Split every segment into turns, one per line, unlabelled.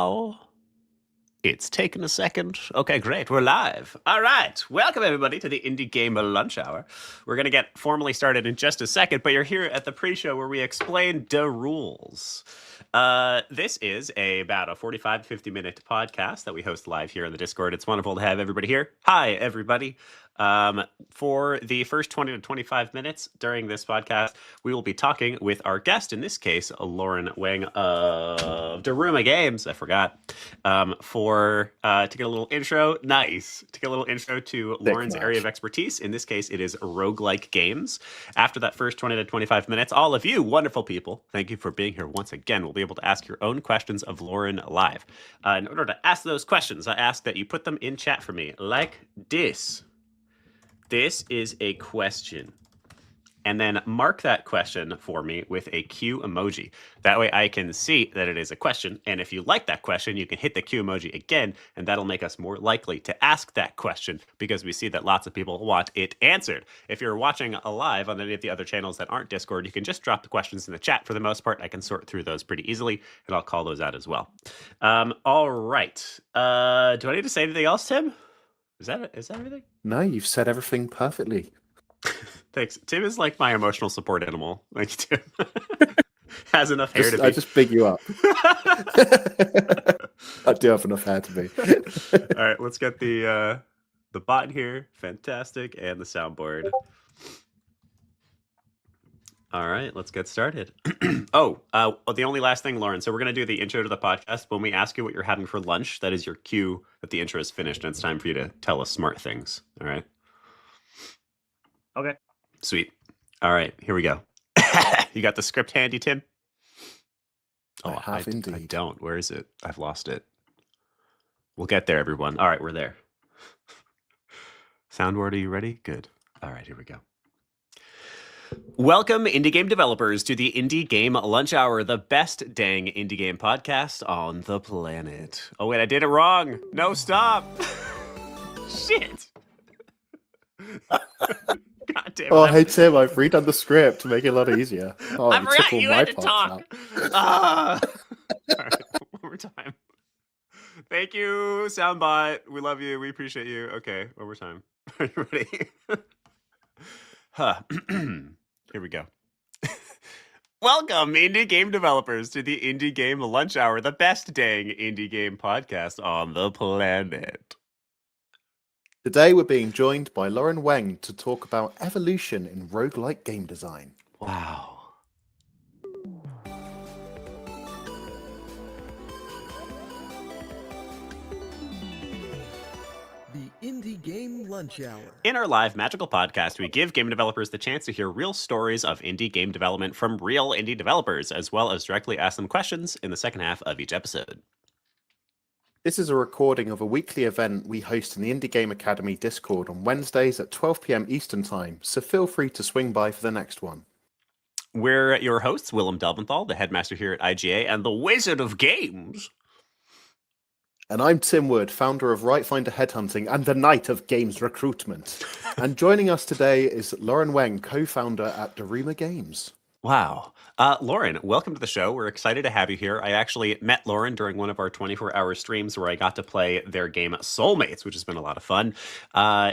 Oh, it's taken a second. Okay, great. We're live. All right. Welcome, everybody, to the Indie Game Lunch Hour. We're going to get formally started in just a second, but you're here at the pre show where we explain the rules. This is about a 45 to 50-minute podcast that we host live here in the Discord. It's wonderful to have everybody here. Hi, everybody. For the first 20 to 25 minutes during this podcast, we will be talking with our guest, in this case, Loren Weng of Daruma Games. I forgot. To get a little intro. Nice. To get a little intro to Lauren's area of expertise. In this case, it is roguelike games. After that first 20 to 25 minutes, all of you wonderful people, thank you for being here once again. We'll be able to ask your own questions of Loren live. In order to ask those questions, I ask that you put them in chat for me like this. This is a question. And then mark that question for me with a Q emoji. That way I can see that it is a question. And if you like that question, you can hit the Q emoji again, and that'll make us more likely to ask that question because we see that lots of people want it answered. If you're watching live on any of the other channels that aren't Discord, you can just drop the questions in the chat. For the most part, I can sort through those pretty easily, and I'll call those out as well. All right. Do I need to say anything else, Tim? Is that everything?
No, you've said everything perfectly.
Thanks. Tim is like my emotional support animal. Thank you, Tim. Has enough hair to be.
I just big you up. I do have enough hair to be.
All right, let's get the bot here. Fantastic. And the soundboard. All right, let's get started. The only last thing, Lauren. So we're going to do the intro to the podcast. When we ask you what you're having for lunch, that is your cue that the intro is finished, and it's time for you to tell us smart things. All right?
Okay.
Sweet. All right, here we go. You got the script handy, Tim?
Oh, I
don't. Where is it? I've lost it. We'll get there, everyone. All right, we're there. Soundboard, are you ready? Good. All right, here we go. Welcome, indie game developers, to the Indie Game Lunch Hour, the best dang indie game podcast on the planet. Oh, wait, I did it wrong. No, stop. Shit. God damn it.
Oh, hey, Tim, I've redone the script to make it a lot easier. Oh,
I forgot you had to talk. All right, one more time. Thank you, Soundbot. We love you. We appreciate you. Okay, one more time. Are you ready? Here we go. Welcome, indie game developers, to the Indie Game Lunch Hour, the best dang indie game podcast on the planet.
Today we're being joined by Loren Weng to talk about evolution in roguelike game design.
Wow.
The Indie Game Lunch Hour.
In our live magical podcast, we give game developers the chance to hear real stories of indie game development from real indie developers, as well as directly ask them questions in the second half of each episode.
This is a recording of a weekly event we host in the Indie Game Academy Discord on Wednesdays at 12 p.m. Eastern Time, so feel free to swing by for the next one.
We're your hosts, Willem Delventhal, the headmaster here at IGA, and the Wizard of Games.
And I'm Tim Wood, founder of Right Finder Headhunting and the Knight of Games Recruitment. And joining us today is Loren Weng, co-founder at Daruma Games.
Wow. Loren, welcome to the show. We're excited to have you here. I actually met Loren during one of our 24-hour streams where I got to play their game Soulmates, which has been a lot of fun,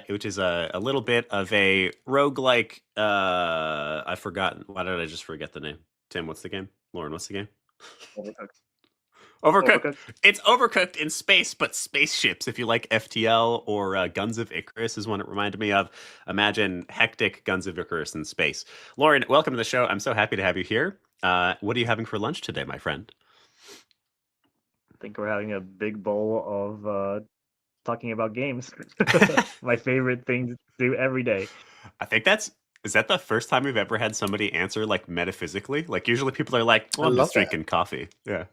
which is a little bit of a roguelike. I've forgotten. Why did I just forget the name? Tim, what's the game? Loren, what's the game? Overcooked. It's Overcooked in space, but spaceships. If you like FTL or Guns of Icarus is one it reminded me of. Imagine hectic Guns of Icarus in space. Loren, welcome to the show. I'm so happy to have you here. What are you having for lunch today, my friend?
I think we're having a big bowl of talking about games. My favorite thing to do every day.
I think is that the first time we've ever had somebody answer like metaphysically? Like usually people are like, well, I'm just drinking coffee. Yeah.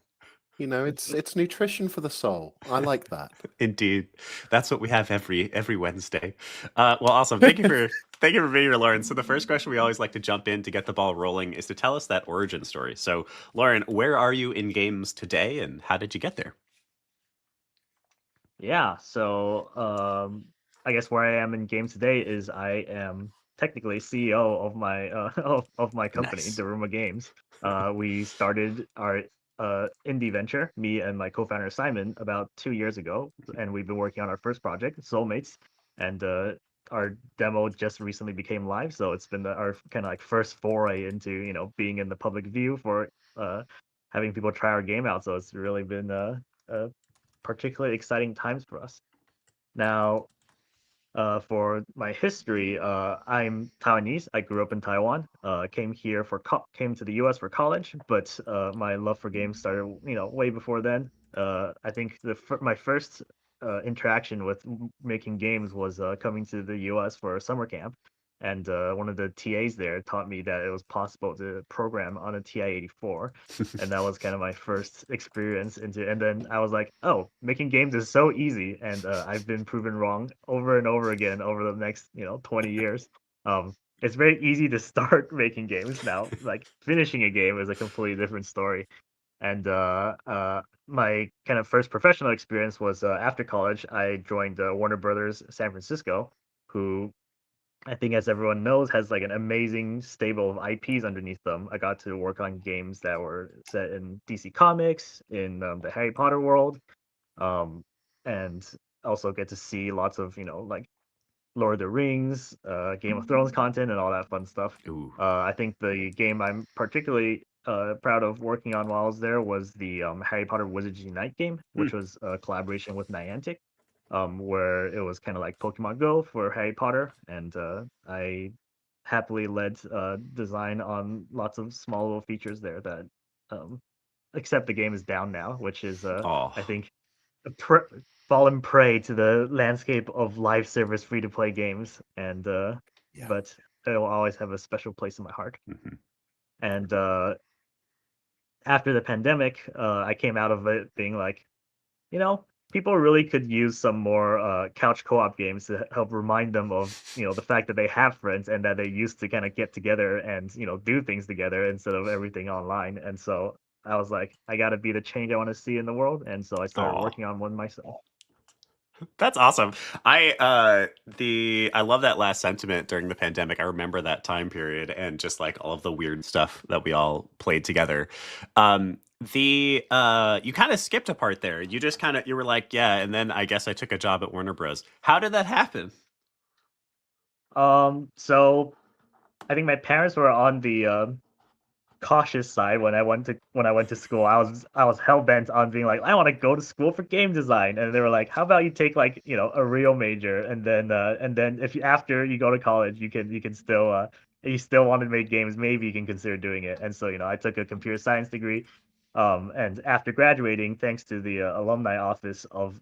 You know, it's nutrition for the soul. I like that.
Indeed, that's what we have every Wednesday. Well, awesome. Thank you for being here, Loren. So the first question we always like to jump in to get the ball rolling is to tell us that origin story. So, Loren, where are you in games today, and how did you get there?
Yeah, so I guess where I am in games today is I am technically CEO of my of my company,
Nice.
Daruma Games. We started our indie venture, me and my co-founder Simon, about 2 years ago, and we've been working on our first project, Soulmates, and our demo just recently became live. So it's been our kind of like first foray into being in the public view for having people try our game out. So it's really been particularly exciting times for us. Now, for my history, I'm Taiwanese. I grew up in Taiwan. Came to the U.S. for college, but my love for games started, way before then. I think my first interaction with making games was coming to the U.S. for a summer camp, and one of the TAs there taught me that it was possible to program on a TI-84, and that was kind of my first experience into. And then I was like, oh, making games is so easy, and I've been proven wrong over and over again over the next 20 years. It's very easy to start making games now. Like finishing a game is a completely different story. And my kind of first professional experience was after college. I joined Warner Brothers San Francisco, who I think, as everyone knows, has like an amazing stable of IPs underneath them. I got to work on games that were set in DC Comics, in the Harry Potter world, um, and also get to see lots of like Lord of the Rings, Game of Thrones content, and all that fun stuff.
Ooh.
I think the game I'm particularly proud of working on while I was there was the Harry Potter Wizards Unite game,
Hmm.
which was a collaboration with Niantic, where it was kind of like Pokemon Go for Harry Potter, and I happily led design on lots of small little features there that, um, except the game is down now, which is
Oh.
I think pr- fallen prey to the landscape of live service free to play games, and
Yeah.
but it will always have a special place in my heart.
Mhm.
And after the pandemic, I came out of it being like, you know, people really could use some more couch co-op games to help remind them of the fact that they have friends and that they used to kind of get together and do things together instead of everything online. And so I was like, I got to be the change I want to see in the world, and so I started
Aw.
working on one myself.
That's awesome. I love that last sentiment during the pandemic. I remember that time period and just like all of the weird stuff that we all played together. You kind of skipped a part there. You were like, yeah, and then I guess I took a job at Warner Bros. How did that happen?
So I think my parents were on the cautious side when I went to school. I was hell bent on being like, I want to go to school for game design, and they were like, how about you take like a real major, and then if you after you go to college, you can still if you still want to make games, maybe you can consider doing it. And so I took a computer science degree, and after graduating, thanks to the alumni office of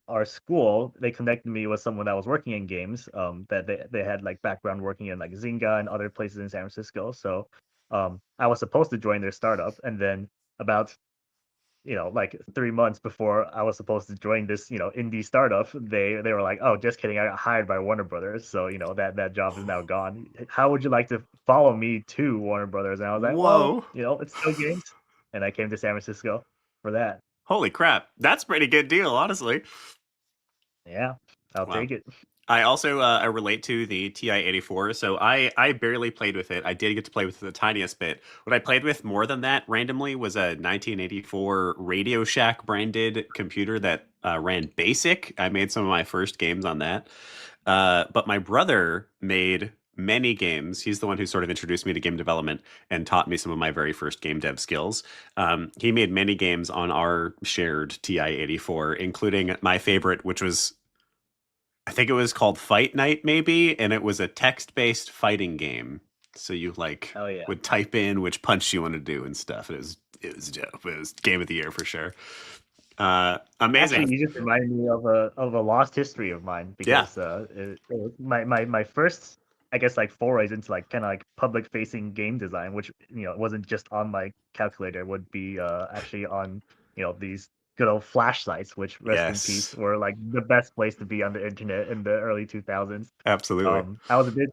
our school, they connected me with someone that was working in games. That they had like background working in like Zynga and other places in San Francisco. So I was supposed to join their startup, and then about like 3 months before I was supposed to join this indie startup, they were like, oh, just kidding, I got hired by Warner Brothers, so that job is now gone. How would you like to follow me to Warner Brothers? And I was like, well,
Whoa.
it's still games, and I came to San Francisco for that.
Holy crap. That's a pretty good deal, honestly.
Yeah, I'll
Wow.
take it.
I also I relate to the TI-84, so I barely played with it. I did get to play with it the tiniest bit. What I played with more than that randomly was a 1984 Radio Shack branded computer that ran BASIC. I made some of my first games on that. But my brother made many games. He's the one who sort of introduced me to game development and taught me some of my very first game dev skills. He made many games on our shared TI-84, including my favorite, which was I think it was called Fight Night, maybe, and it was a text-based fighting game. So you like
Oh yeah.
would type in which punch you want to do and stuff. It was dope. It was game of the year for sure.
Actually,
Amazing.
you just reminded me of a lost history of mine,
Yeah.
because it was my first, I guess, like forays into like kind of like public facing game design, which it wasn't just on my calculator. It would be actually on these good old flash sites, which, rest in peace,
Yes.
were like the best place to be on the internet in the early 2000s.
Absolutely.
I was a bit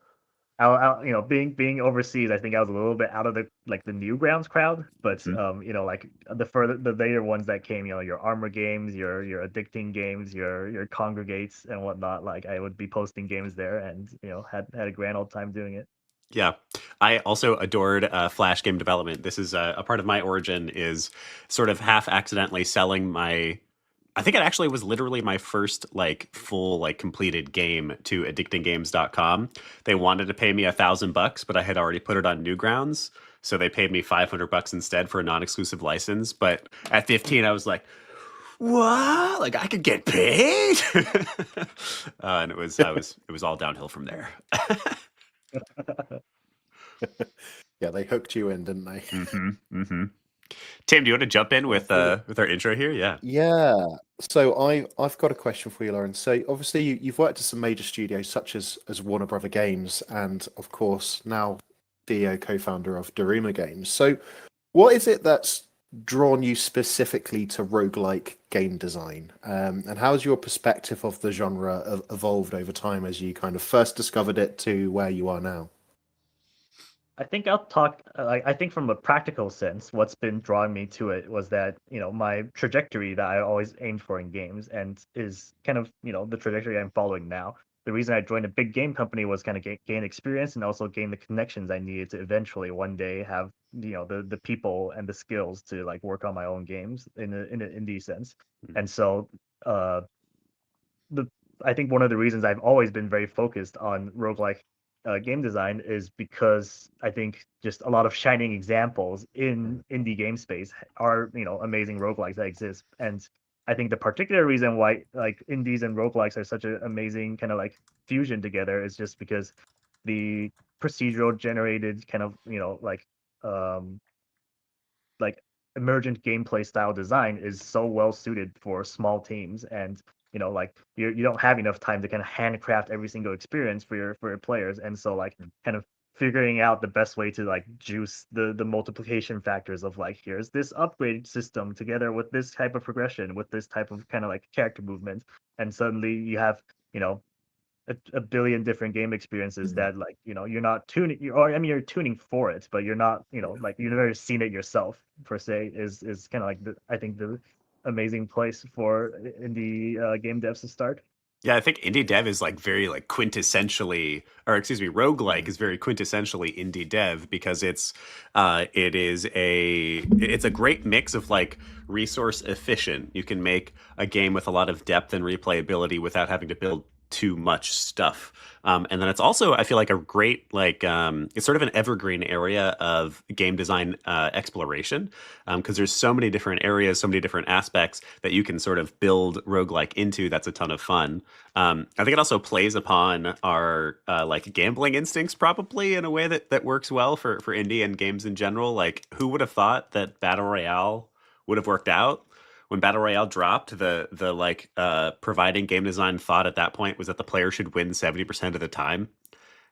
being overseas, I think I was a little bit out of the Newgrounds crowd, but
Mhm.
like the later ones that came, your Armor games, your Addicting games, your Congregates and whatnot. Like I would be posting games there, and had a grand old time doing it.
Yeah, I also adored Flash game development. This is a part of my origin is sort of half accidentally selling my. I think it actually was literally my first like full like completed game to addictinggames.com. They wanted to pay me $1,000, but I had already put it on Newgrounds, so they paid me $500 instead for a non-exclusive license. But at 15, I was like, "What? Like I could get paid?" And it was all downhill from there.
Yeah, they hooked you in, didn't they?
Mm-hmm. Tim, do you want to jump in with our intro here? Yeah.
Yeah. So I've got a question for you, Lauren. So obviously you've worked at some major studios such as Warner Brother Games, and of course now CEO co-founder of Daruma Games. So what is it that's drawn you specifically to roguelike game design? And how has your perspective of the genre evolved over time as you kind of first discovered it to where you are now?
I think I'll talk. I think from a practical sense, what's been drawing me to it was that my trajectory that I always aimed for in games, and is kind of the trajectory I'm following now. The reason I joined a big game company was kind of gain experience and also gain the connections I needed to eventually one day have the people and the skills to like work on my own games in an indie sense. And so uh, the I think one of the reasons I've always been very focused on roguelike game design is because I think just a lot of shining examples in indie game space are amazing roguelikes that exist. And I think the particular reason why like indies and roguelikes are such an amazing kind of like fusion together is just because the procedural generated kind of um like emergent gameplay style design is so well suited for small teams, and like you don't have enough time to kind of handcraft every single experience for your players, and so like kind of figuring out the best way to like juice the multiplication factors of like here's this upgrade system together with this type of progression with this type of kind of like character movement, and suddenly you have you know a billion different game experiences that like you're not tuning or I mean you're tuning for it, but you're not like you've never seen it yourself per se is kind of like I think the amazing place for indie game devs to start.
Yeah, I think indie dev is like very like quintessentially, or excuse me, roguelike is very quintessentially indie dev because it's a great mix of like resource efficient. You can make a game with a lot of depth and replayability without having to build too much stuff. And then it's also, I feel like a great like it's sort of an evergreen area of game design exploration because there's so many different areas, so many different aspects that you can sort of build roguelike into. That's a ton of fun. I think it also plays upon our like gambling instincts probably in a way that works well for indie and games in general. Like who would have thought that Battle Royale would have worked out? When Battle Royale dropped, the like providing game design thought at that point was that the player should win 70% of the time.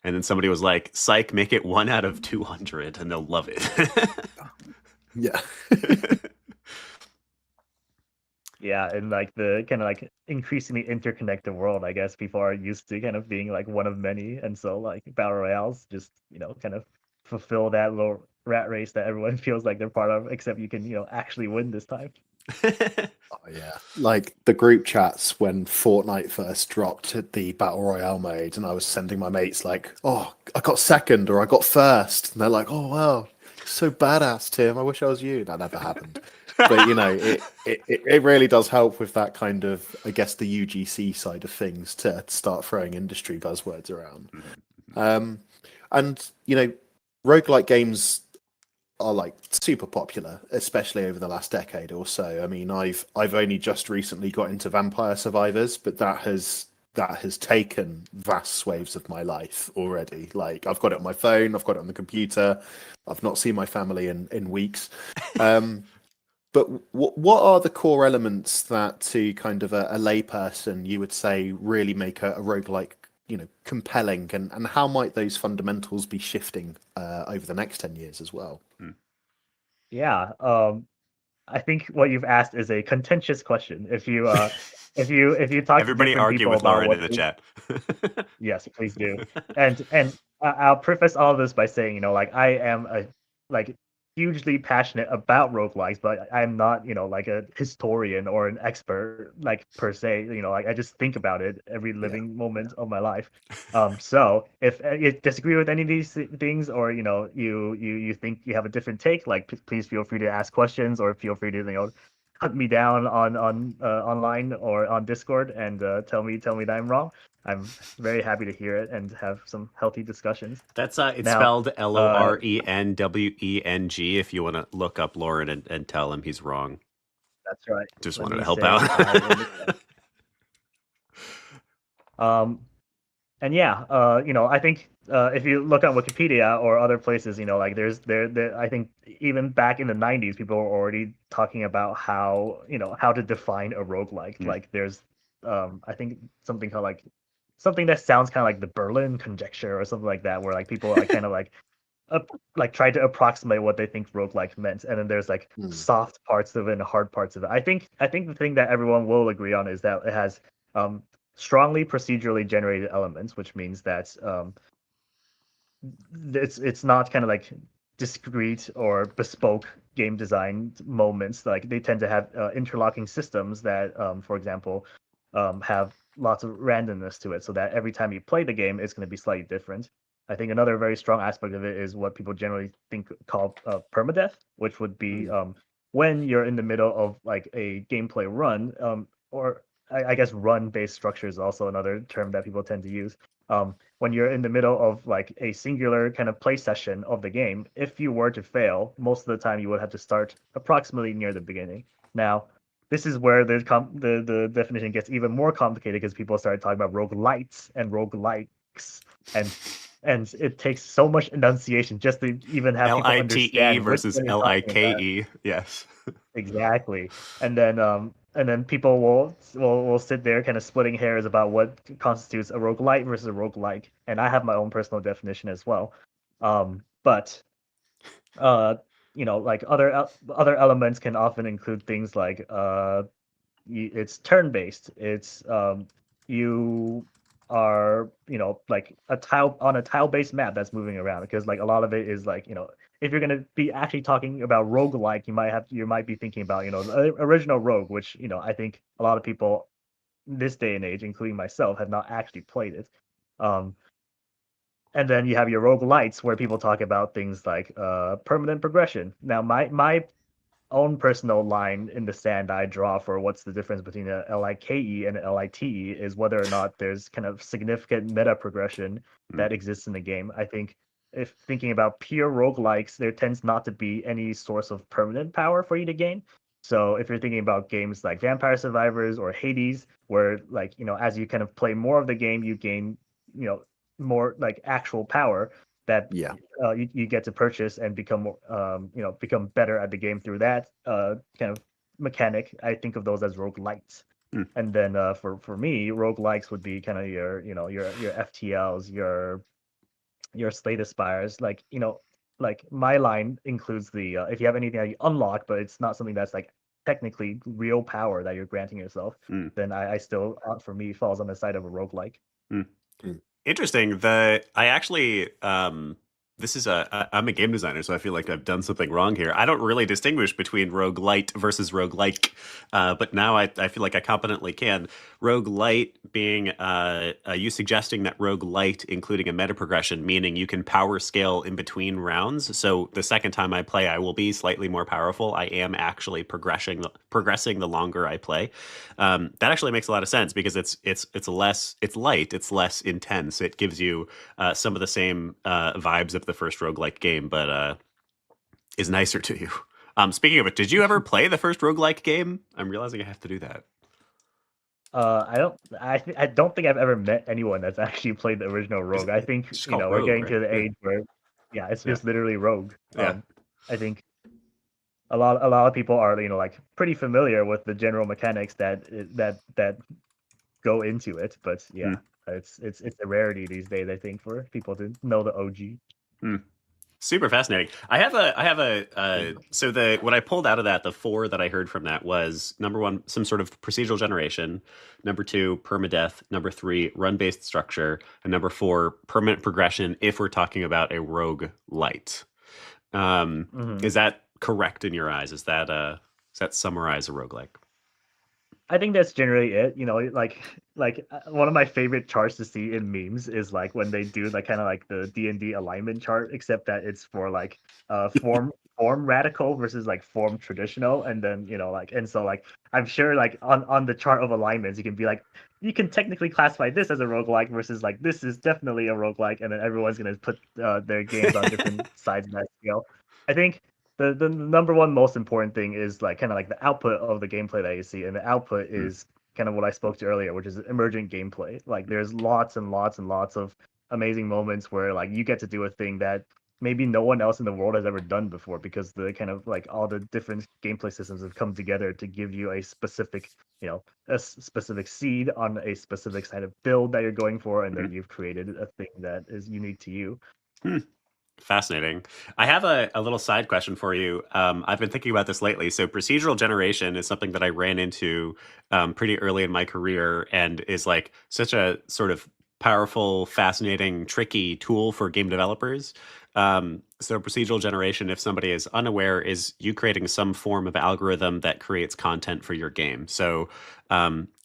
And then somebody was like, psych, make it 1 out of 200 and they'll love it.
Yeah.
Yeah, and like the kind of like increasingly interconnected world, I guess people are used to kind of being like one of many, and so like battle royales just kind of fulfill that little rat race that everyone feels like they're part of, except you can actually win this time.
Oh yeah, like the group chats when Fortnite first dropped the Battle Royale mode, and I was sending my mates like, "Oh, I got second or I got first," and they're like, "Oh wow, so badass, Tim. I wish I was you." That never happened, but it really does help with that kind of, I guess, the UGC side of things to start throwing industry buzzwords around. And roguelike games are like super popular, especially over the last decade or so. I mean, I've only just recently got into Vampire Survivors, but that has taken vast swathes of my life already. Like I've got it on my phone, I've got it on the computer. I've not seen my family in weeks. But what are the core elements that, to kind of a layperson, you would say really make a roguelike compelling, and how might those fundamentals be shifting over the next 10 years as well?
Yeah, I think what you've asked is a contentious question. If you talk to
Everybody
different
argue
people
with
about
Lauren
what
in the chat.
yes, please do. And I'll preface all of this by saying, like I am a like hugely passionate about roguelikes, but I'm not, like a historian or an expert, like per se. Like I just think about it every living moment of my life. So if you disagree with any of these things, or you think you have a different take, like please feel free to ask questions, or feel free to hunt me down on online or on Discord and tell me that I'm wrong. I'm very happy to hear it and have some healthy discussions.
That's it's
Now,
spelled LORENWENG. If you want to look up Loren and tell him he's wrong.
that's right.
Just
Let
wanted
me
to help
say
out.
hi in the chat. And yeah, I think if you look on Wikipedia or other places, like there, I think even back in the 90s, people were already talking about how to define a roguelike. Like there's, I think something called like something that sounds kind of like the Berlin conjecture or something like that, where like people are kind of like try to approximate what they think roguelike meant, and then there's like soft parts of it and hard parts of it. I think the thing that everyone will agree on is that it has strongly procedurally generated elements, which means that it's not kind of like discrete or bespoke game design moments. Like they tend to have interlocking systems that, for example, have lots of randomness to it, so that every time you play the game, it's going to be slightly different. I think another very strong aspect of it is what people generally call permadeath, which would be when you're in the middle of like a gameplay run, or I guess run-based structure is also another term that people tend to use. When you're in the middle of like a singular kind of play session of the game, if you were to fail, most of the time you would have to start approximately near the beginning. Now, this is where the definition gets even more complicated because people started talking about roguelites and roguelikes, and it takes so much enunciation just to even have people
LITE
understand which
versus
one you're talking about.
LIKE. Yes.
Exactly. And then people will sit there kind of splitting hairs about what constitutes a roguelite versus a roguelike. And I have my own personal definition as well. But like other elements can often include things like it's turn-based. It's you are like a tile-based map that's moving around, because like a lot of it is like if you're going to be actually talking about roguelike, you might be thinking about the original Rogue, which I think a lot of people this day and age, including myself, have not actually played it. And then you have your roguelites, where people talk about things like permanent progression. Now my own personal line in the sand I draw for what's the difference between a LIKE and an LITE is whether or not there's kind of significant meta progression that exists in the game. I think if thinking about pure roguelikes, there tends not to be any source of permanent power for you to gain. So if you're thinking about games like Vampire Survivors or Hades, where like as you kind of play more of the game, you gain more like actual power that you get to purchase and become become better at the game through that kind of mechanic. I think of those as roguelites. And then for me, roguelikes would be kind of your FTLs, your Slay Spires. Like like my line includes the if you have anything that you unlock, but it's not something that's like technically real power that you're granting yourself, then I still for me falls on the side of a roguelike.
Interesting. I actually this is I'm a game designer, so I feel like I've done something wrong here. I don't really distinguish between roguelite versus roguelike, but now I feel like I competently can. Roguelite being you suggesting that roguelite including a meta progression, meaning you can power scale in between rounds. So the second time I play, I will be slightly more powerful. I am actually progressing the longer I play. That actually makes a lot of sense because it's light, it's less intense. It gives you some of the same vibes of the first roguelike game, but is nicer to you. Speaking of it, did you ever play the first roguelike game? I'm realizing I have to do that.
I don't think I've ever met anyone that's actually played the original Rogue. I think we're
Rogue,
getting
right?
to the age where it's just literally Rogue.
Yeah.
I think a lot of people are like pretty familiar with the general mechanics that go into it, but it's a rarity these days, I think, for people to know the OG.
Super fascinating. I have a so what I pulled out of that, the four that I heard from that was number one, some sort of procedural generation, number two, permadeath, number three, run-based structure, and number four, permanent progression if we're talking about a rogue light.
Mhm.
Is that correct in your eyes? Does that summarize a roguelike?
I think that's generally it. One of my favorite charts to see in memes is like when they do like kind of like the D&D alignment chart, except that it's for like form radical versus like form traditional, and then and so like I'm sure like on the chart of alignments you can be like you can technically classify this as a roguelike versus like this is definitely a roguelike, and then everyone's gonna put their games on different sides of that scale. I think the number one most important thing is like kind of like the output of the gameplay that you see, and the output
Mm.
is kind of what I spoke to earlier, which is emergent gameplay. Like there's lots and lots and lots of amazing moments where like you get to do a thing that maybe no one else in the world has ever done before, because the kind of like all the different gameplay systems have come together to give you a specific specific seed on a specific side of build that you're going for, and then you've created a thing that is unique to you.
Hmm. Fascinating. I have a little side question for you. I've been thinking about this lately. So, procedural generation is something that I ran into pretty early in my career and is like such a sort of powerful, fascinating, tricky tool for game developers. So, procedural generation, if somebody is unaware, is you creating some form of algorithm that creates content for your game. So,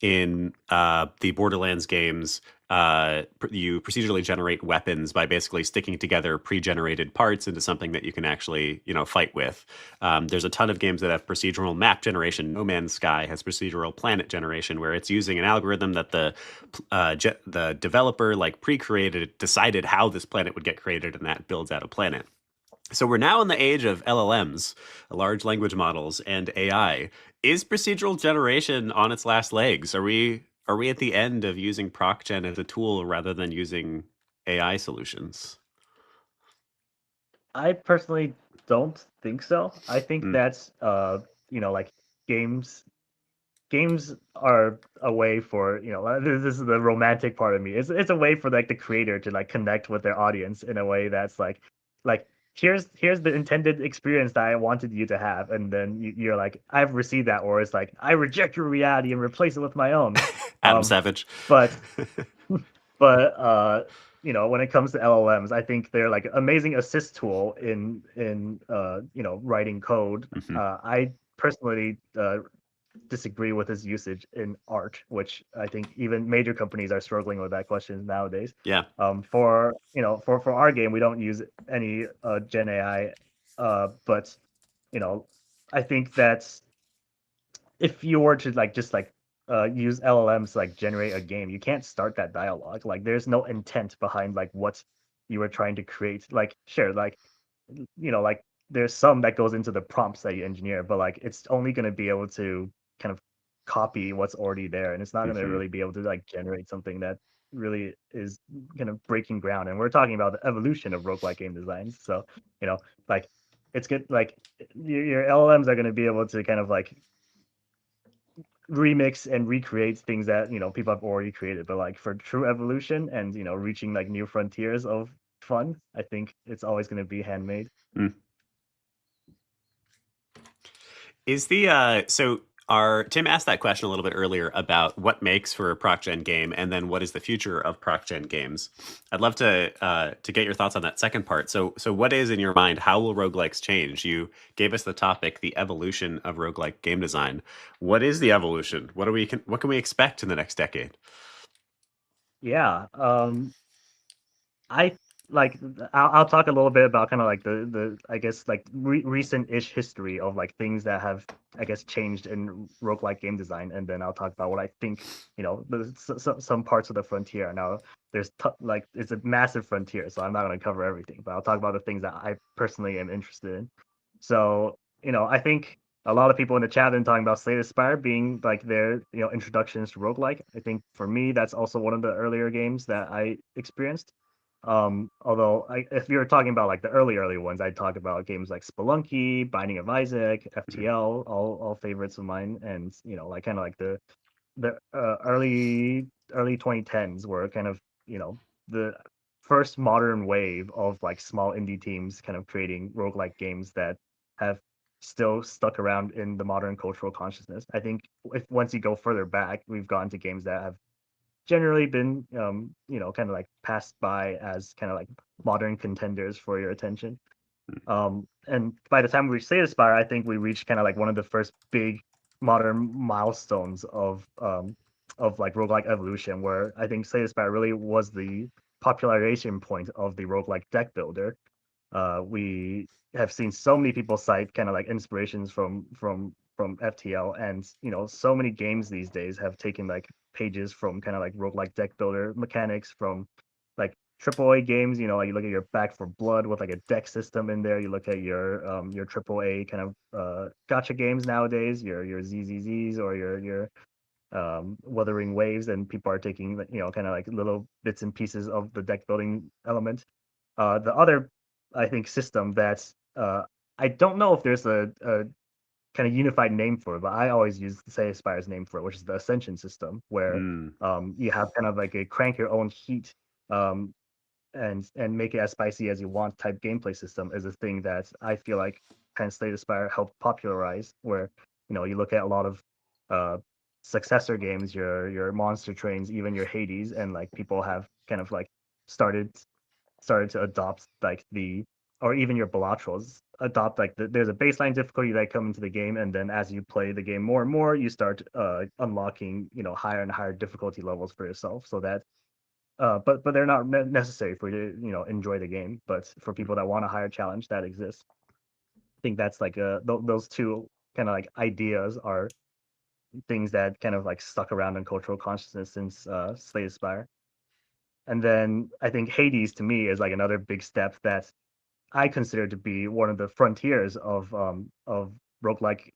in the Borderlands games, you procedurally generate weapons by basically sticking together pre-generated parts into something that you can actually, fight with. There's a ton of games that have procedural map generation. No Man's Sky has procedural planet generation, where it's using an algorithm that the developer like pre-created, decided how this planet would get created, and that builds out a planet. So we're now in the age of LLMs, large language models, and AI. Is procedural generation on its last legs? Are we at the end of using ProcGen as a tool rather than using AI solutions?
I personally don't think so. I think
Mm,
that's like games games are a way for this is the romantic part of me. It's a way for like the creator to like connect with their audience in a way that's like here's the intended experience that I wanted you to have, and then you're like I've received that, or it's like I reject your reality and replace it with my own.
Adam
Um,
Savage.
but but when it comes to LLMs, I think they're like amazing assist tool in writing code.
Mhm.
I personally disagree with its usage in art, which I think even major companies are struggling with that question nowadays.
Yeah.
For our game, we don't use any Gen AI, but you know, I think that's if you were to like just like use LLMs to like generate a game, you can't start that dialogue. Like there's no intent behind like what you were trying to create. Like sure, like like there's some that goes into the prompts that you engineer, but like it's only going to be able to kind of copy what's already there, and it's not going to
Mhm.
really be able to like generate something that really is kind of breaking ground. And we're talking about the evolution of roguelike game designs, so like it's good. Like your LLMs are going to be able to kind of like remix and recreate things that people have already created, but like for true evolution and reaching like new frontiers of fun, I think it's always going to be handmade.
Mm. Is the so our Tim asked that question a little bit earlier about what makes for a proc gen game, and then what is the future of proc gen games. I'd love to get your thoughts on that second part. So what is in your mind? How will roguelikes change? You gave us the topic, the evolution of roguelike game design. What is the evolution? What can we expect in the next decade?
Yeah. I like I'll talk a little bit about kind of like the I guess like recent-ish history of like things that have I guess changed in roguelike game design, and then I'll talk about what I think some parts of the frontier. Now there's like it's a massive frontier, so I'm not going to cover everything, but I'll talk about the things that I personally am interested in. So I think a lot of people in the chat have been talking about Slay the Spire being like their introductions to roguelike. I think for me that's also one of the earlier games that I experienced. Although if you're talking about like the early ones, I'd talk about games like Spelunky, Binding of Isaac, FTL, all favorites of mine, and like kind of like the early 2010s were kind of the first modern wave of like small indie teams kind of creating roguelike games that have still stuck around in the modern cultural consciousness. I think if once you go further back, we've gone to games that have generally been kind of like passed by as kind of like modern contenders for your attention. And by the time we reached Slay the Spire, I think we reached kind of like one of the first big modern milestones of like roguelike evolution, where I think Slay the Spire really was the popularization point of the roguelike deck builder. We have seen so many people cite kind of like inspirations from FTL, and so many games these days have taken like pages from kind of like roguelike deck builder mechanics from like AAA games. Like you look at your Back for Blood with like a deck system in there. You look at your AAA kind of gacha games nowadays, your ZZZs or your Wuthering Waves, and people are taking kind of like little bits and pieces of the deck building element. The other, I think, system that I don't know if there's a kind of unified name for it, but I always use Say Aspire's name for it, which is the Ascension system, where
Mm.
you have kind of like a crank your own heat um, and make it as spicy as you want type gameplay system is a thing that I feel like kind of Slay the Spire helped popularize. Where you look at a lot of uh, successor games, your Monster Trains, even your Hades, and like people have kind of like started started to adopt like or even your Balatros adopt like there's a baseline difficulty that come into the game, and then as you play the game more and more, you start unlocking higher and higher difficulty levels for yourself, so that but they're not necessary for you to enjoy the game. But for people that want a higher challenge, that exists. I think that's like those two kind of like ideas are things that kind of like stuck around in cultural consciousness since Slay the Spire. And then I think Hades to me is like another big step that I consider to be one of the frontiers of roguelike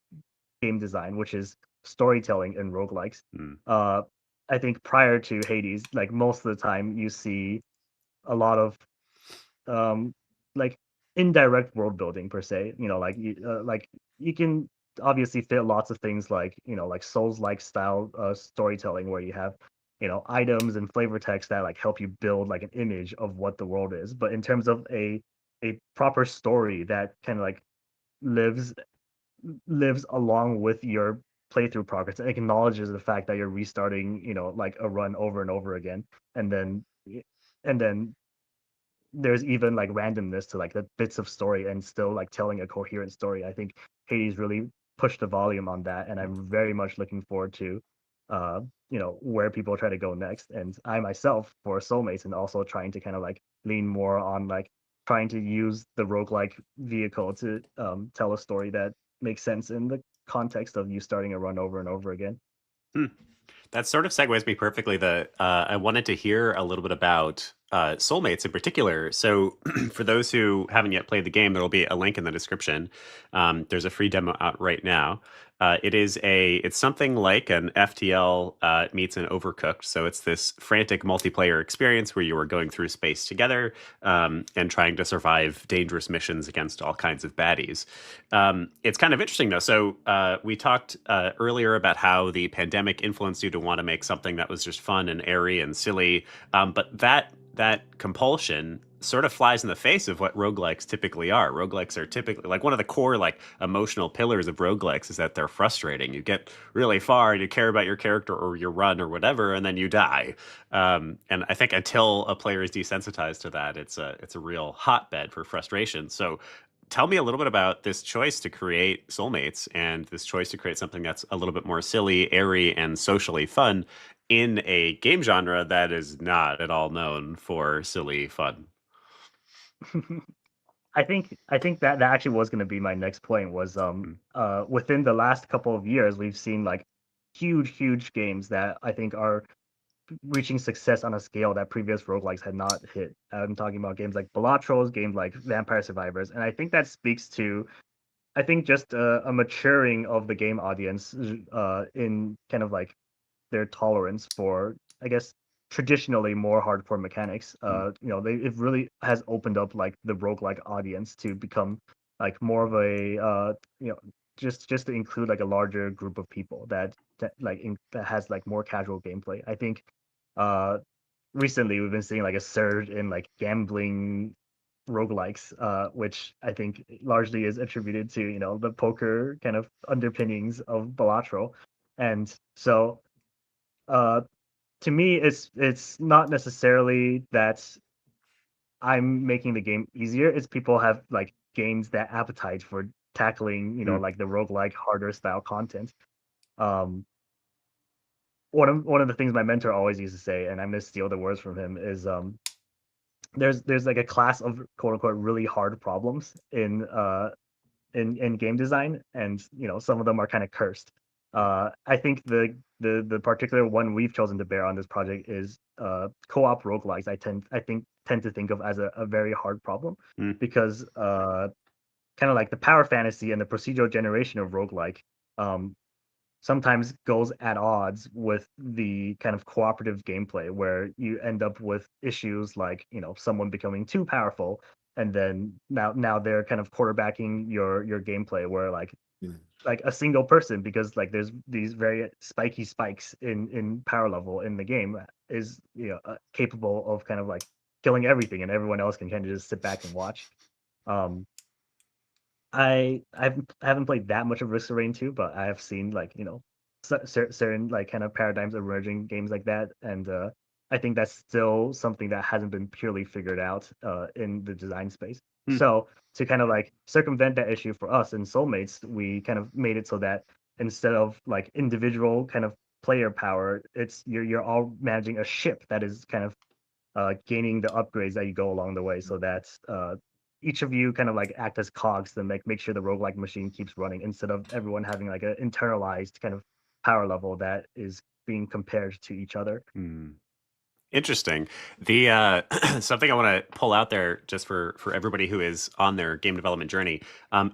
game design, which is storytelling in roguelikes.
Mm.
I think prior to Hades, like most of the time you see a lot of um like indirect world building per se. Like you can obviously fit lots of things like like Souls like style storytelling, where you have items and flavor text that like help you build like an image of what the world is. But in terms of a proper story that kind of like lives along with your playthrough progress and acknowledges the fact that you're restarting like a run over and over again, and then and then there's even like randomness to like the bits of story and still like telling a coherent story. I think Hades really pushed the volume on that, and I'm very much looking forward to uh where people try to go next. And I myself for Soulmates and also trying to kind of like lean more on like trying to use the roguelike vehicle to tell a story that makes sense in the context of you starting a run over and over again.
Hmm. That sort of segues me perfectly. I wanted to hear a little bit about Soulmates in particular. So, for those who haven't yet played the game, there will be a link in the description. There's a free demo out right now. It's something like an FTL meets an Overcooked. So it's this frantic multiplayer experience where you are going through space together and trying to survive dangerous missions against all kinds of baddies. It's kind of interesting though. So we talked earlier about how the pandemic influenced you to want to make something that was just fun and airy and silly, but that compulsion sort of flies in the face of what roguelikes typically are. Roguelikes are typically like one of the core like emotional pillars of roguelikes is that they're frustrating. You get really far and you care about your character or your run or whatever, and then you die. And I think until a player is desensitized to that, it's a real hotbed for frustration. So tell me a little bit about this choice to create Soulmates and this choice to create something that's a little bit more silly, airy, and socially fun in a game genre that is not at all known for silly fun.
I think that actually was going to be my next point was
Mm.
within the last couple of years we've seen like huge games that I think are reaching success on a scale that previous roguelikes had not hit. I'm talking about games like Balatros, games like Vampire Survivors, and I think that speaks to I think just a maturing of the game audience in kind of like their tolerance for, I guess, traditionally more hardcore mechanics.
Mm.
It really has opened up like the roguelike audience to become like more of a just to include like a larger group of people that has like more casual gameplay. I think uh recently we've been seeing like a surge in like gambling roguelikes, which I think largely is attributed to the poker kind of underpinnings of Balatro. And so uh to me it's not necessarily that I'm making the game easier. It's people have like gains that appetite for tackling, like the roguelike harder style content. Um, one of the things my mentor always used to say, and I'm gonna steal the words from him, is there's like a class of quote unquote really hard problems in game design, and some of them are kind of cursed. I think the particular one we've chosen to bear on this project is co-op roguelikes. I tend to think of as a very hard problem because kind of like the power fantasy and the procedural generation of roguelike um, sometimes goes at odds with the kind of cooperative gameplay where you end up with issues like someone becoming too powerful, and then now they're kind of quarterbacking your gameplay where like a single person, because like there's these very spiky spikes in power level in the game, is capable of kind of like killing everything, and everyone else can kind of just sit back and watch. um I haven't played that much of Risk of Rain 2, but I have seen like certain like kind of paradigms emerging games like that, and I think that's still something that hasn't been purely figured out in the design space. So to kind of like circumvent that issue for us in Soulmates, we kind of made it so that instead of like individual kind of player power, it's you're all managing a ship that is kind of gaining the upgrades that you go along the way, so that each of you kind of like act as cogs to make sure the roguelike machine keeps running, instead of everyone having like an internalized kind of power level that is being compared to each other.
Interesting. The something I want to pull out there just for everybody who is on their game development journey.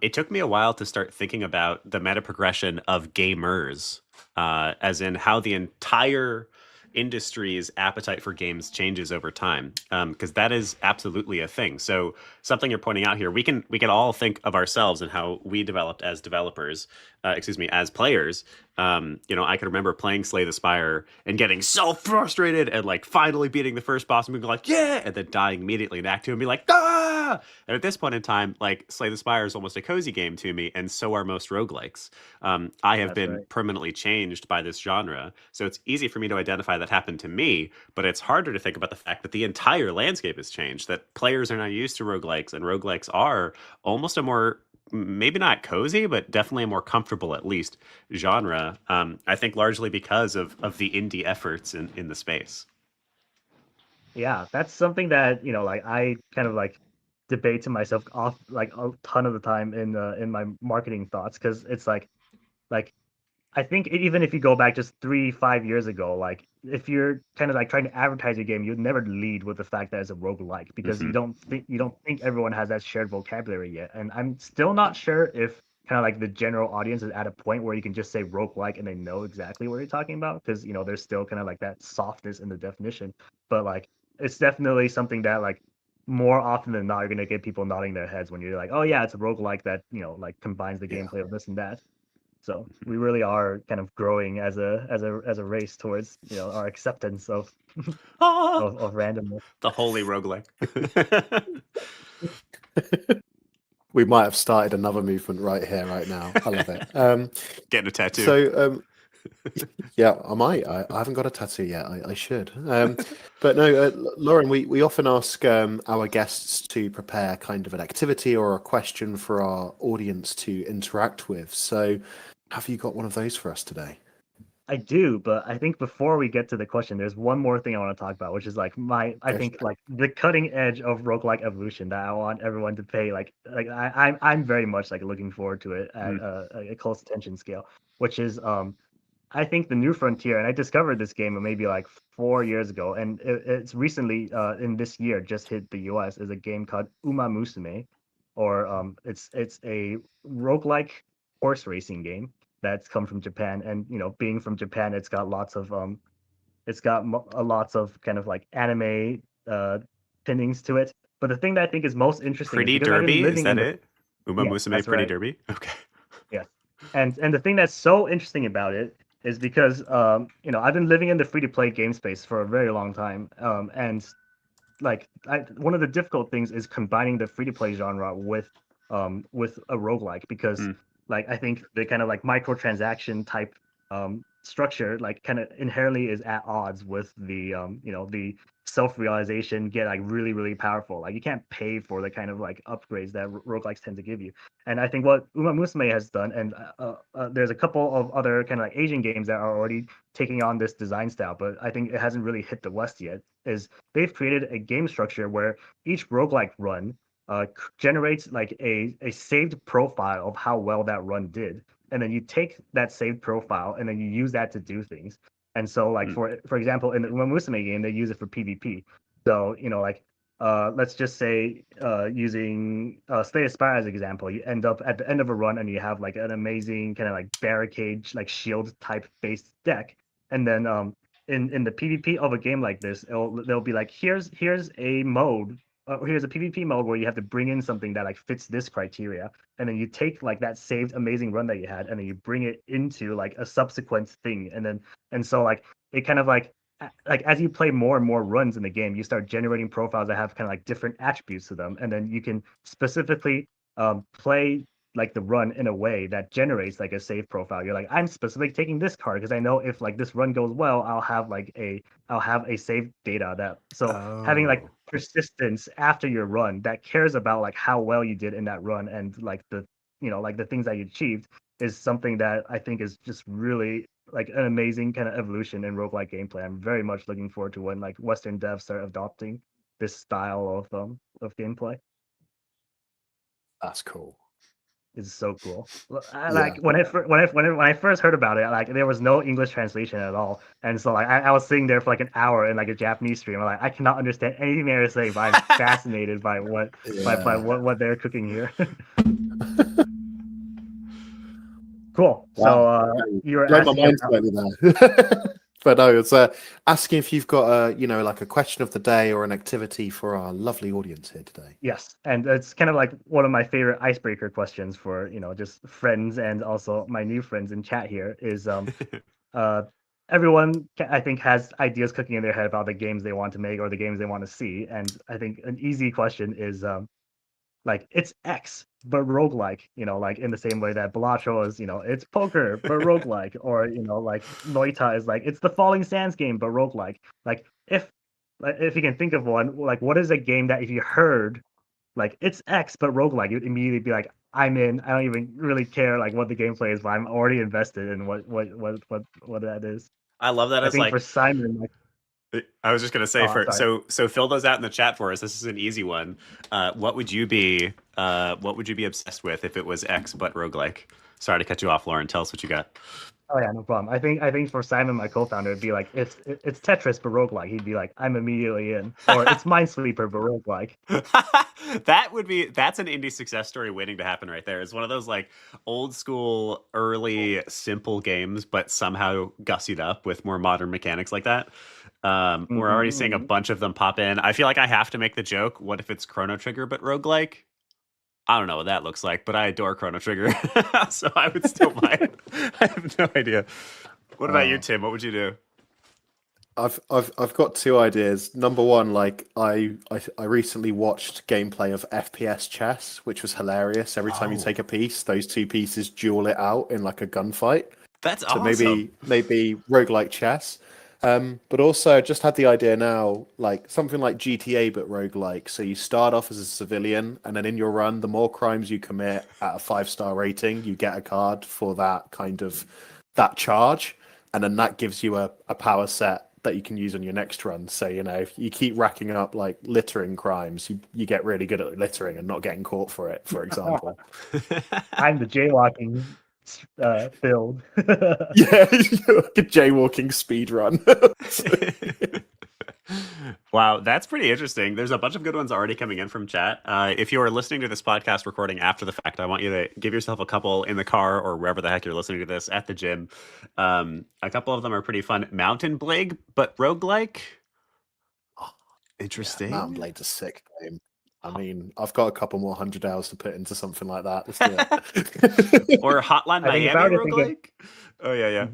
It took me a while to start thinking about the meta progression of gamers, as in how the entire industry's appetite for games changes over time, because that is absolutely a thing. So something you're pointing out here, we can all think of ourselves and how we developed as developers, excuse me, as players. I can remember playing Slay the Spire and getting so frustrated and like finally beating the first boss and being like, yeah, and then dying immediately in Act 2 and be like, ah! And at this point in time, like Slay the Spire is almost a cozy game to me, and so are most roguelikes. I have
That's
been
right.
permanently changed by this genre, so it's easy for me to identify that happened to me, but it's harder to think about the fact that the entire landscape has changed, that players are not used to roguelikes, and roguelikes are almost a more, maybe not cozy, but definitely a more comfortable, at least, genre. I think largely because of the indie efforts in the space.
Yeah, that's something that like I kind of like debate to myself off like a ton of the time in my marketing thoughts, because it's like I think even if you go back just 3, 5 years ago, like if you're kind of like trying to advertise your game, you'd never lead with the fact that it's a roguelike, because
Hmm.
you don't think everyone has that shared vocabulary yet. And I'm still not sure if kind of like the general audience is at a point where you can just say roguelike and they know exactly what you're talking about, because there's still kind of like that softness in the definition. But like it's definitely something that like more often than not you're gonna get people nodding their heads when you're like, oh yeah, it's a roguelike that like combines the
Yeah.
gameplay of this and that. So we really are kind of growing as a race towards our acceptance of
Ah,
of randomness.
the holy roguelike.
We might have started another movement right here, right now. I love it.
Getting a tattoo.
So, yeah, I might. I haven't got a tattoo yet. I should. But no, Lauren, we often ask our guests to prepare kind of an activity or a question for our audience to interact with. So, have you got one of those for us today?
I do, but I think before we get to the question, there's one more thing I want to talk about, which is like I
Go for
think
it.
like the cutting edge of roguelike evolution that I want everyone to pay like I'm very much like looking forward to it at
Mm.
a close attention scale, which is I think the new frontier, and I discovered this game maybe like 4 years ago, and it's recently in this year just hit the US, is a game called Uma Musume, or it's a roguelike horse racing game that's come from Japan. And being from Japan, it's got lots of kind of like anime uh pinnings to it. But the thing that I think is most interesting is
Pretty
because I've been
Derby, is
living in
that
the
it? Uma
yes,
Musume
that's
Pretty
right.
Derby? Okay.
Yes. And the thing that's so interesting about it is because I've been living in the free to play game space for a very long time. And like one of the difficult things is combining the free to play genre with a roguelike, because
Mm.
like I think the kind of like microtransaction type structure like kind of inherently is at odds with the the self-realization get like really really powerful. Like you can't pay for the kind of like upgrades that roguelikes tend to give you. And I think what Uma Musume has done, and there's a couple of other kind of like Asian games that are already taking on this design style, but I think it hasn't really hit the West yet, is they've created a game structure where each roguelike run generates like a saved profile of how well that run did, and then you take that saved profile and then you use that to do things. And so like for example, in the Uma Musume game, they use it for PvP. So like let's just say using Slay Aspire as an example, you end up at the end of a run and you have like an amazing kind of like barricade like shield type based deck, and then in the PvP of a game like this, they'll be like, here's a mode. Here's a PvP mode where you have to bring in something that like fits this criteria, and then you take like that saved amazing run that you had, and then you bring it into like a subsequent thing, and so like it kind of like as you play more and more runs in the game, you start generating profiles that have kind of like different attributes to them, and then you can specifically play like the run in a way that generates like a save profile. You're like, I'm specifically taking this card because I know if like this run goes well, I'll have a save data that having like persistence after your run that cares about like how well you did in that run and like the like the things that you achieved is something that I think is just really like an amazing kind of evolution in roguelike gameplay. I'm very much looking forward to when like Western devs start adopting this style of gameplay.
That's cool.
It's so cool.
Yeah.
Like when I first heard about it, like there was no English translation at all, and so like I was sitting there for like an hour in like a Japanese stream. I'm like, I cannot understand anything they're saying, but I'm fascinated by what by what they're cooking here. Cool.
Wow.
So you were
Blow my
asking
mind
about...
slightly there. But no, it's asking if you've got a like a question of the day or an activity for our lovely audience here today.
Yes, and it's kind of like one of my favorite icebreaker questions for just friends and also my new friends in chat here is everyone I think has ideas cooking in their head about the games they want to make or the games they want to see, and I think an easy question is like it's X but roguelike, like in the same way that Balatro is, it's poker but roguelike, or like Noita is like it's the Falling Sands game but roguelike. Like if you can think of one, like what is a game that if you heard like it's X but roguelike, you'd immediately be like, I'm in. I don't even really care like what the gameplay is, but I'm already invested in what that is.
I love that
I
as
think
like
for Simon, like
I was just gonna say
sorry.
so fill those out in the chat for us. This is an easy one. What would you be obsessed with if it was X but roguelike? Sorry to cut you off, Loren. Tell us what you got.
Oh yeah, no problem. I think for Simon, my co-founder, it'd be like it's Tetris but roguelike. He'd be like, I'm immediately in. Or it's Minesweeper but roguelike.
That's an indie success story waiting to happen right there. It's one of those like old school, early, simple games, but somehow gussied up with more modern mechanics like that. We're already seeing a bunch of them pop in. I feel like I have to make the joke, what if it's Chrono Trigger but roguelike? I don't know what that looks like, but I adore Chrono Trigger, so I would still buy it. I have no idea. What about you, Tim? What would you do?
I've got two ideas. Number one, like I recently watched gameplay of FPS chess, which was hilarious. Every time you take a piece, those two pieces duel it out in like a gunfight.
That's
so
awesome.
maybe roguelike chess. But also just had the idea now, like something like GTA but roguelike. So you start off as a civilian, and then in your run, the more crimes you commit at a 5-star rating, you get a card for that that charge, and then that gives you a power set that you can use on your next run. So if you keep racking up like littering crimes, you get really good at littering and not getting caught for it, for example.
I'm the jaywalking build.
Yeah, a jaywalking speed run.
Wow, that's pretty interesting. There's a bunch of good ones already coming in from chat. If you are listening to this podcast recording after the fact, I want you to give yourself a couple in the car or wherever the heck you're listening to this, at the gym. A couple of them are pretty fun. Mountain Blade, but roguelike. Interesting.
Yeah, Mountain Blade's a sick game. I mean, I've got a couple more 100 hours to put into something like that. Let's do it.
Or Hotline Miami roguelike. Oh yeah.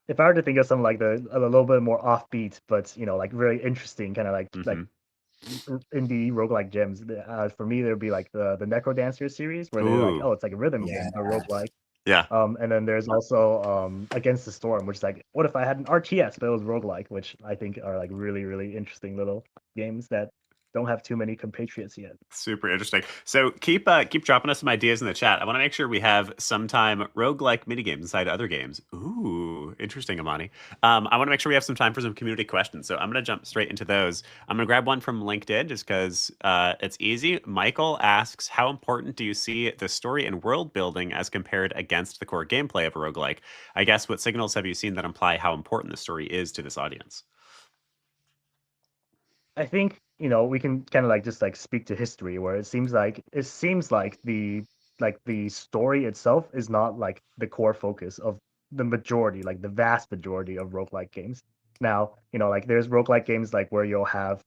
If I were to think of something like a little bit more offbeat, but like very interesting, kind of like indie roguelike gems, for me there'd be like the Necro Dancer series, where they're like, oh, it's like a rhythm game, a roguelike.
Yeah.
And then there's also Against the Storm, which is like, what if I had an RTS but it was roguelike, which I think are like really, really interesting little games that don't have too many compatriots yet.
Super interesting. So keep dropping us some ideas in the chat. I want to make sure we have sometime roguelike minigames inside other games. Ooh, interesting, Amani. I want to make sure we have some time for some community questions. So I'm going to jump straight into those. I'm going to grab one from LinkedIn just because it's easy. Michael asks, how important do you see the story and world building as compared against the core gameplay of a roguelike? I guess what signals have you seen that imply how important the story is to this audience?
I think we can kind of like just like speak to history, where it seems like the story itself is not like the core focus of the majority, like the vast majority of roguelike games. Now, like there's roguelike games like where you'll have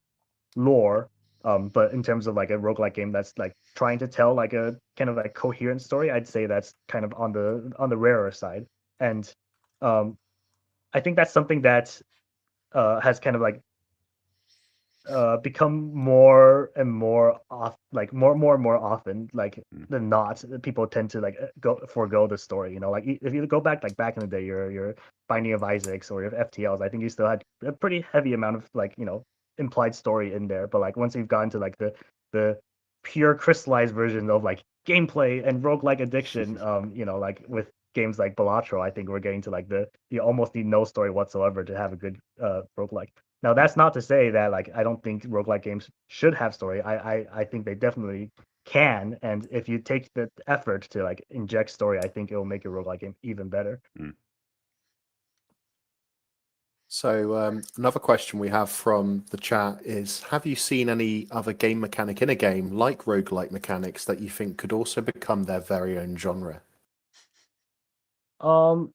lore, but in terms of like a roguelike game that's like trying to tell like a kind of like coherent story, I'd say that's kind of on the rarer side. And um, I think that's something that has kind of like become more and more like more and more often, like
Mm.
than not, people tend to like go forego the story. Like if you go back in the day, your Binding of Isaacs or your FTLs, I think you still had a pretty heavy amount of like implied story in there. But like once you've gotten to like the pure crystallized version of like gameplay and roguelike addiction, like with games like Balatro, I think we're getting to like you almost need no story whatsoever to have a good roguelike. Now, that's not to say that like I don't think roguelike games should have story. I think they definitely can, and if you take the effort to like inject story, I think it will make your roguelike game even better.
Mm.
So another question we have from the chat is, have you seen any other game mechanic in a game like roguelike mechanics that you think could also become their very own genre?
Um,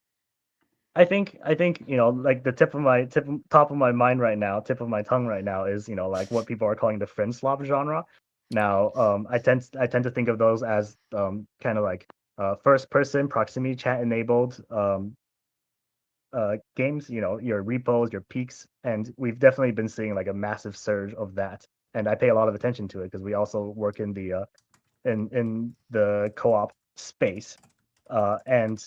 I think like the top of my mind right now, tip of my tongue right now is like what people are calling the friend swap genre. Now, I tend to think of those as kind of like first person proximity chat enabled games, your repos, your peaks, and we've definitely been seeing like a massive surge of that. And I pay a lot of attention to it because we also work in the co-op space, and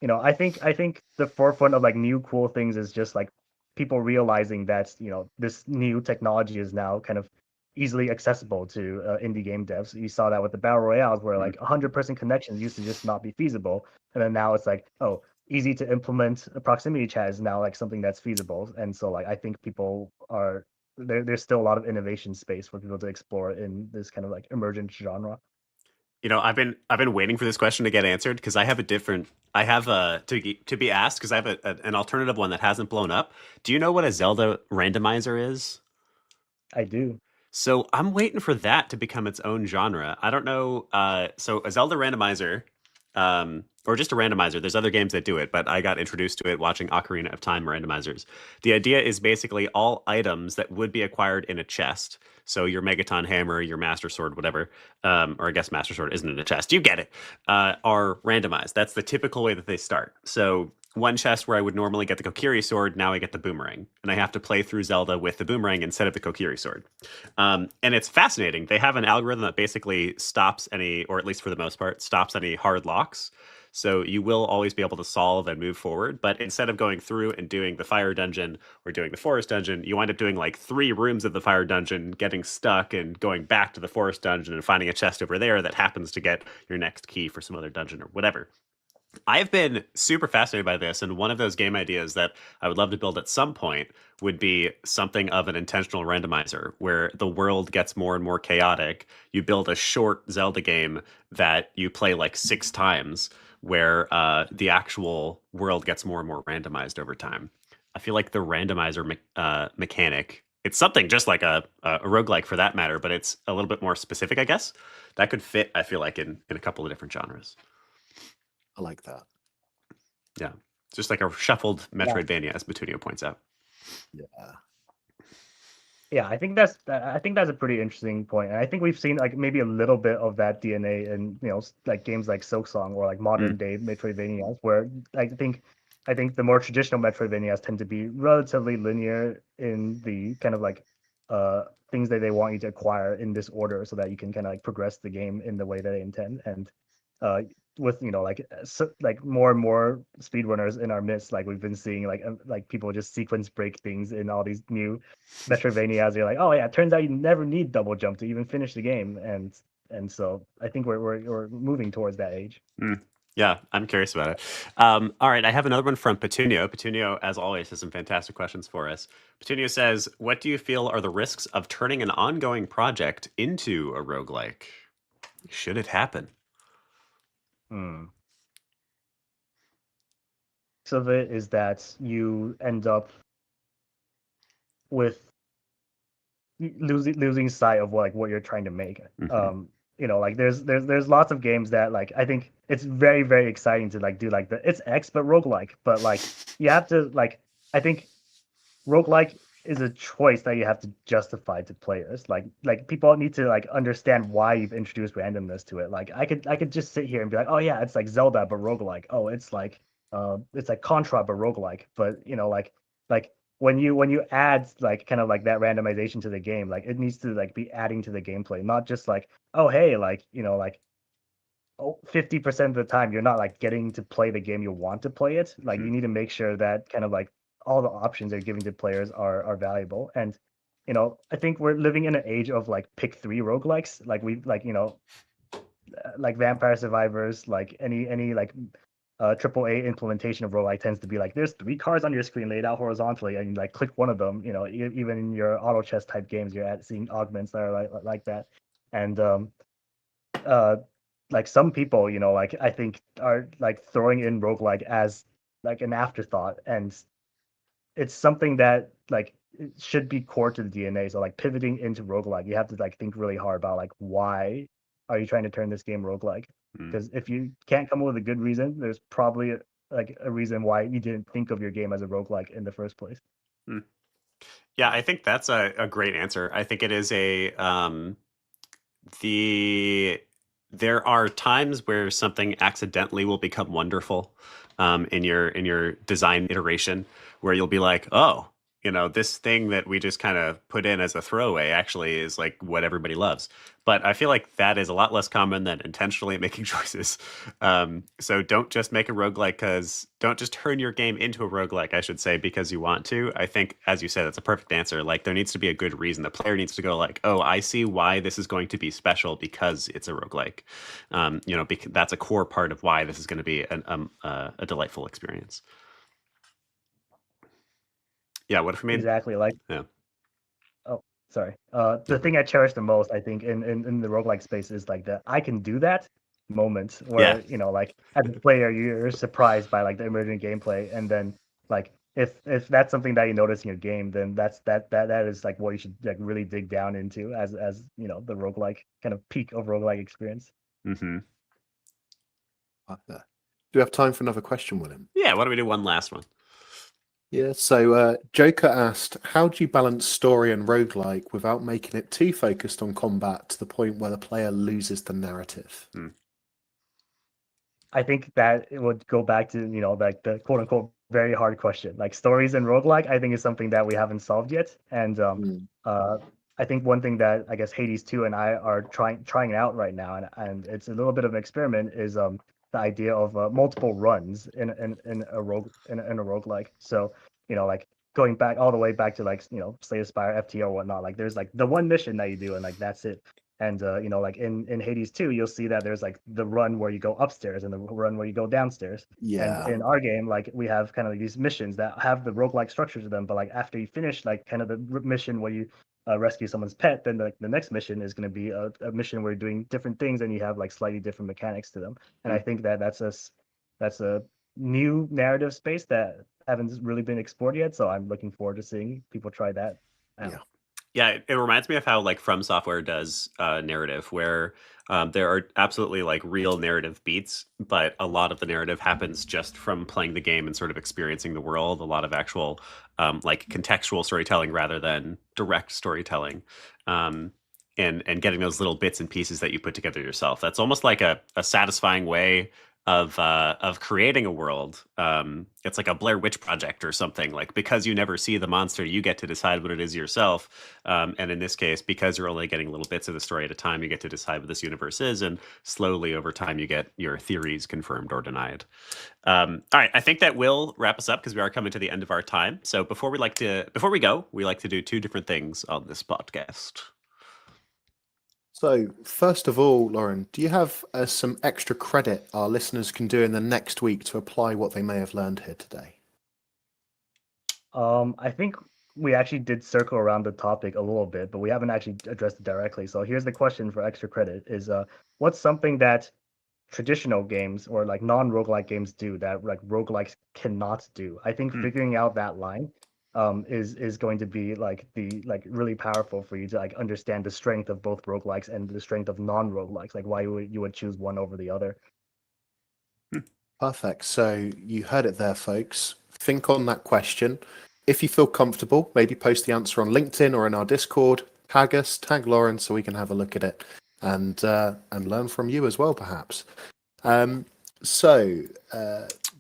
I think the forefront of like new cool things is just like people realizing that this new technology is now kind of easily accessible to indie game devs. You saw that with the battle royales, where
Mm.
like 100-person connections used to just not be feasible, and then now it's like, oh, easy to implement a proximity chat is now like something that's feasible. And so like I think people are there's still a lot of innovation space for people to explore in this kind of like emergent genre.
I've been waiting for this question to get answered because I have a to be asked because I have an alternative one that hasn't blown up. Do you know what a Zelda randomizer is?
I do.
So I'm waiting for that to become its own genre. I don't know. So a Zelda randomizer, or just a randomizer. There's other games that do it, but I got introduced to it watching Ocarina of Time randomizers. The idea is basically all items that would be acquired in a chest. So your Megaton hammer, your Master Sword, whatever, or I guess Master Sword isn't in a chest. You get it. Are randomized. That's the typical way that they start. So one chest where I would normally get the Kokiri sword, now I get the boomerang, and I have to play through Zelda with the boomerang instead of the Kokiri sword. And it's fascinating. They have an algorithm that basically stops any, or at least for the most part, stops any hard locks. So you will always be able to solve and move forward. But instead of going through and doing the fire dungeon or doing the forest dungeon, you wind up doing like 3 rooms of the fire dungeon, getting stuck and going back to the forest dungeon and finding a chest over there that happens to get your next key for some other dungeon or whatever. I've been super fascinated by this, and one of those game ideas that I would love to build at some point would be something of an intentional randomizer where the world gets more and more chaotic. You build a short Zelda game that you play like 6 times, where the actual world gets more and more randomized over time. I feel like the randomizer mechanic, it's something just like a roguelike for that matter, but it's a little bit more specific, I guess. That could fit, I feel like, in a couple of different genres.
I like that.
Yeah. Just like a shuffled
Yeah.
Metroidvania, as Batunio points out.
Yeah.
Yeah, I think that's a pretty interesting point, and I think we've seen like maybe a little bit of that DNA in like games like Silksong or like
Mm.
modern day Metroidvanias, where I think the more traditional Metroidvanias tend to be relatively linear in the kind of like things that they want you to acquire in this order, so that you can kind of like progress the game in the way that they intend. And with like more and more speedrunners in our midst, like we've been seeing like people just sequence break things in all these new Metroidvanias. You're like, oh yeah, it turns out you never need double jump to even finish the game, and so I think we're moving towards that age.
Yeah, I'm curious about it. All right, I have another one from Petunio. Petunio, as always, has some fantastic questions for us. Petunio says, what do you feel are the risks of turning an ongoing project into a roguelike? Should it happen?
So of it is that you end up with losing sight of what you're trying to make. Like there's lots of games that like I think it's very very exciting to like do like it's X but roguelike, but like you have to like I think roguelike is a choice that you have to justify to players. Like people need to like understand why you've introduced randomness to it. Like I could just sit here and be like, oh yeah, it's like Zelda but roguelike. Oh, it's like Contra but roguelike. But like when you add like kind of like that randomization to the game, like it needs to like be adding to the gameplay, not just like, oh hey, like 50% of the time you're not like getting to play the game you want to play it. Like you need to make sure that kind of like all the options they're giving to players are valuable. And I think we're living in an age of like pick three roguelikes. Like we like like Vampire Survivors, like any like triple A implementation of roguelike tends to be like there's three cards on your screen laid out horizontally and you like click one of them. Even in your auto chess type games you're seeing augments that are like that. And uh like some people, like I think are like throwing in roguelike as like an afterthought, and it's something that like it should be core to the DNA. So like pivoting into roguelike, you have to like think really hard about like why are you trying to turn this game roguelike? Because if you can't come up with a good reason, there's probably like a reason why you didn't think of your game as a roguelike in the first place.
Yeah, I think that's a great answer. I think it is there are times where something accidentally will become wonderful in your design iteration, where you'll be like, oh, this thing that we just kind of put in as a throwaway actually is like what everybody loves. But I feel like that is a lot less common than intentionally making choices. So don't just make a roguelike don't just turn your game into a roguelike, I should say, because you want to. I think, as you said, that's a perfect answer. Like there needs to be a good reason. The player needs to go like, oh, I see why this is going to be special because it's a roguelike. Because that's a core part of why this is going to be a delightful experience. Yeah, what if we made
Exactly. Like,
yeah.
oh, sorry. The thing I cherish the most, I think, in the roguelike space is like the I can do that moment where, like as a player, you're surprised by like the emerging gameplay. And then like if that's something that you notice in your game, then that is like what you should like really dig down into as the roguelike kind of peak of roguelike experience.
Mm-hmm.
Do we have time for another question, William?
Yeah, why don't we do one last one?
Yeah, so Joker asked, how do you balance story and roguelike without making it too focused on combat to the point where the player loses the narrative?
I think that it would go back to, like the quote unquote very hard question. Like stories and roguelike, I think is something that we haven't solved yet. And I think one thing that I guess Hades 2 and I are trying out right now, and it's a little bit of an experiment, is the idea of multiple runs in a roguelike. So, like going back all the way back to like, Slay the Spire, FT or whatnot, like there's like the one mission that you do and like that's it. And like in Hades 2, you'll see that there's like the run where you go upstairs and the run where you go downstairs.
Yeah.
And in our game, like we have kind of like these missions that have the roguelike structure to them, but like after you finish like kind of the mission where you rescue someone's pet, then the next mission is going to be a mission where you're doing different things and you have like slightly different mechanics to them. And I think that that's a new narrative space that haven't really been explored yet. So I'm looking forward to seeing people try that out.
Yeah.
Yeah, it reminds me of how like From Software does narrative, where there are absolutely like real narrative beats, but a lot of the narrative happens just from playing the game and sort of experiencing the world. A lot of actual like contextual storytelling rather than direct storytelling, and getting those little bits and pieces that you put together yourself. That's almost like a satisfying way of creating a world. It's like a Blair Witch Project or something. Like, because you never see the monster, you get to decide what it is yourself. And in this case, because you're only getting little bits of the story at a time, you get to decide what this universe is, and slowly over time, you get your theories confirmed or denied. All right, I think that will wrap us up because we are coming to the end of our time. So before we go, we like to do two different things on this podcast.
So, first of all, Loren, do you have some extra credit our listeners can do in the next week to apply what they may have learned here today?
I think we actually did circle around the topic a little bit, but we haven't actually addressed it directly. So here's the question for extra credit: is what's something that traditional games or like non-roguelike games do that like roguelikes cannot do? I think figuring out that line is going to be like really powerful for you to like understand the strength of both roguelikes and the strength of non-roguelikes, like why you would choose one over the other.
Perfect. So, you heard it there, folks. Think on that question. If you feel comfortable, maybe post the answer on LinkedIn or in our Discord. Tag us, tag Loren, so we can have a look at it and learn from you as well, perhaps. So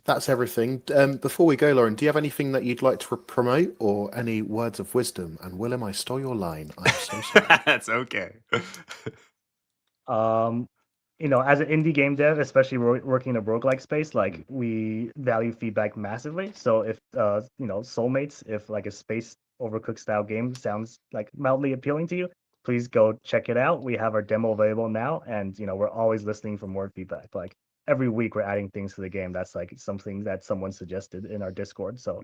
that's everything. Before we go, Loren, do you have anything that you'd like to promote or any words of wisdom? And Willem, I stole your line. I'm so sorry.
That's okay.
As an indie game dev, especially working in a roguelike space, like we value feedback massively. So if Soulmates, if like a space overcooked style game sounds like mildly appealing to you, please go check it out. We have our demo available now, and we're always listening for more feedback. Like every week we're adding things to the game that's like something that someone suggested in our Discord. So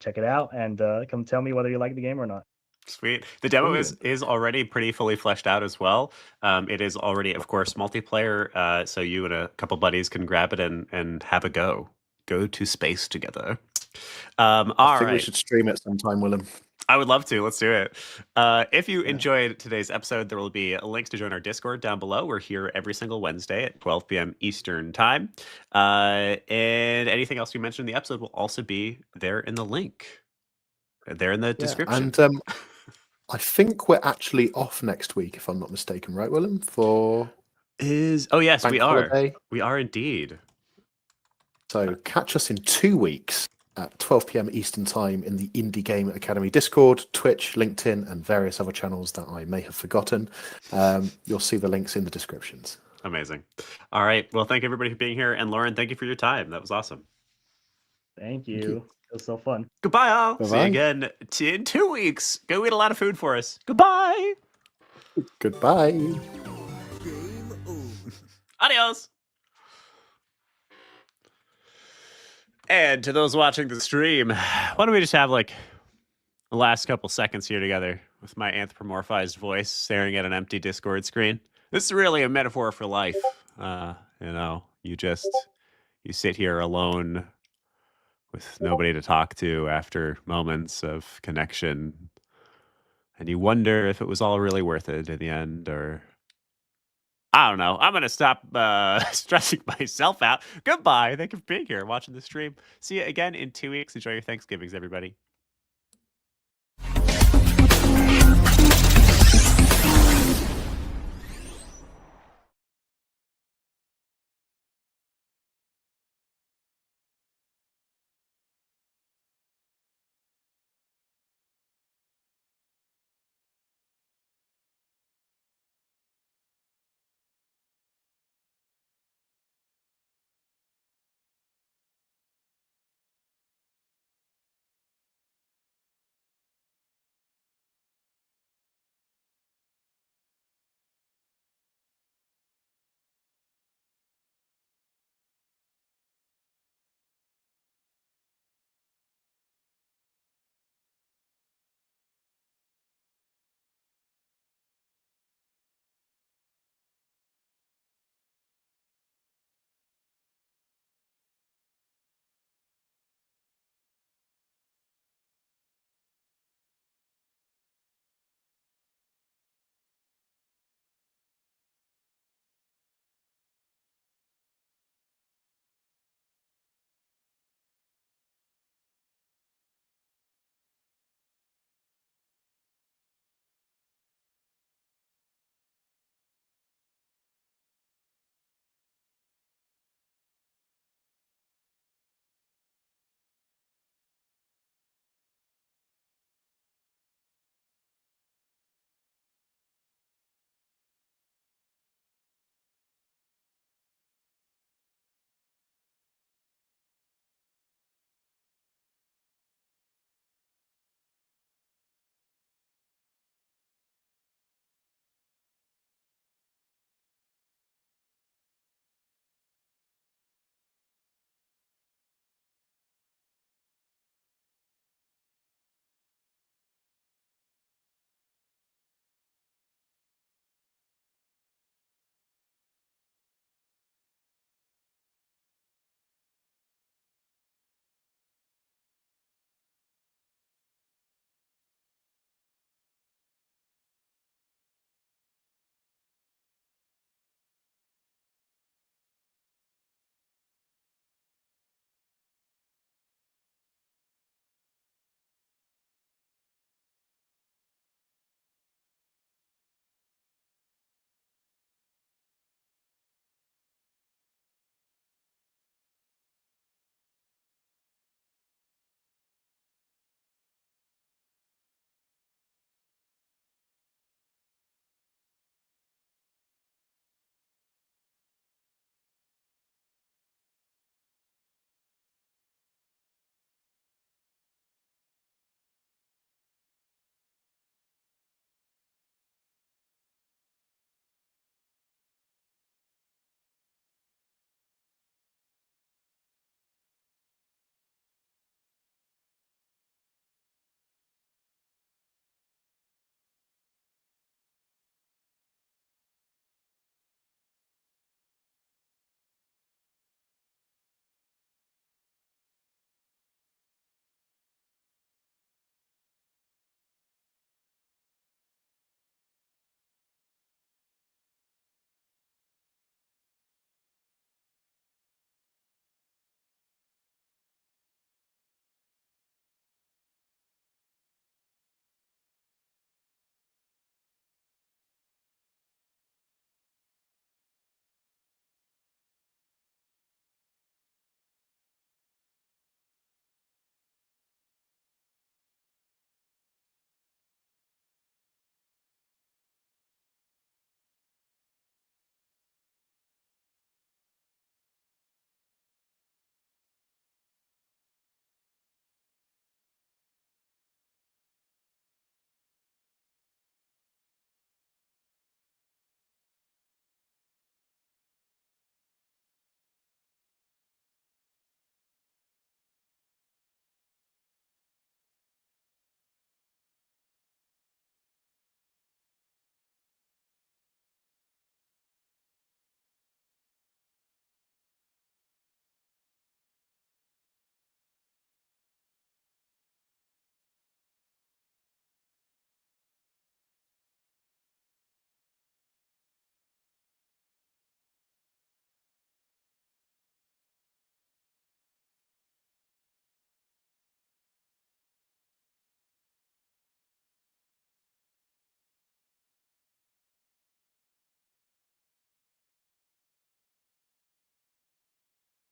check it out and come tell me whether you like the game or not.
Sweet. The demo
Brilliant.
is already pretty fully fleshed out as well. It is already, of course, multiplayer. So you and a couple buddies can grab it and have a go. Go to space together.
I think we should stream it sometime, Willem.
I would love to. Let's do it. If you enjoyed today's episode, there will be links to join our Discord down below. We're here every single Wednesday at 12 p.m. Eastern Time. And anything else we mentioned in the episode will also be there in the link. There in the description.
And I think we're actually off next week, if I'm not mistaken, right, Willem?
Yes,
bank
we are.
holiday.
We are indeed.
So catch us in 2 weeks at 12 p.m. Eastern Time in the Indie Game Academy Discord, Twitch, LinkedIn, and various other channels that I may have forgotten. You'll see the links in the descriptions.
Amazing. All right. Well, thank everybody for being here. And Loren, thank you for your time. That was awesome.
Thank you. It was so fun.
Goodbye, all.
Bye-bye.
See you again in 2 weeks. Go eat a lot of food for us. Goodbye.
Goodbye.
Game over.
Adios. And to those watching the stream, why don't we just have like the last couple seconds here together with my anthropomorphized voice staring at an empty Discord screen. This is really a metaphor for life. You sit here alone with nobody to talk to after moments of connection, and you wonder if it was all really worth it in the end, or I don't know. I'm going to stop stressing myself out. Goodbye. Thank you for being here, watching the stream. See you again in 2 weeks. Enjoy your Thanksgivings, everybody.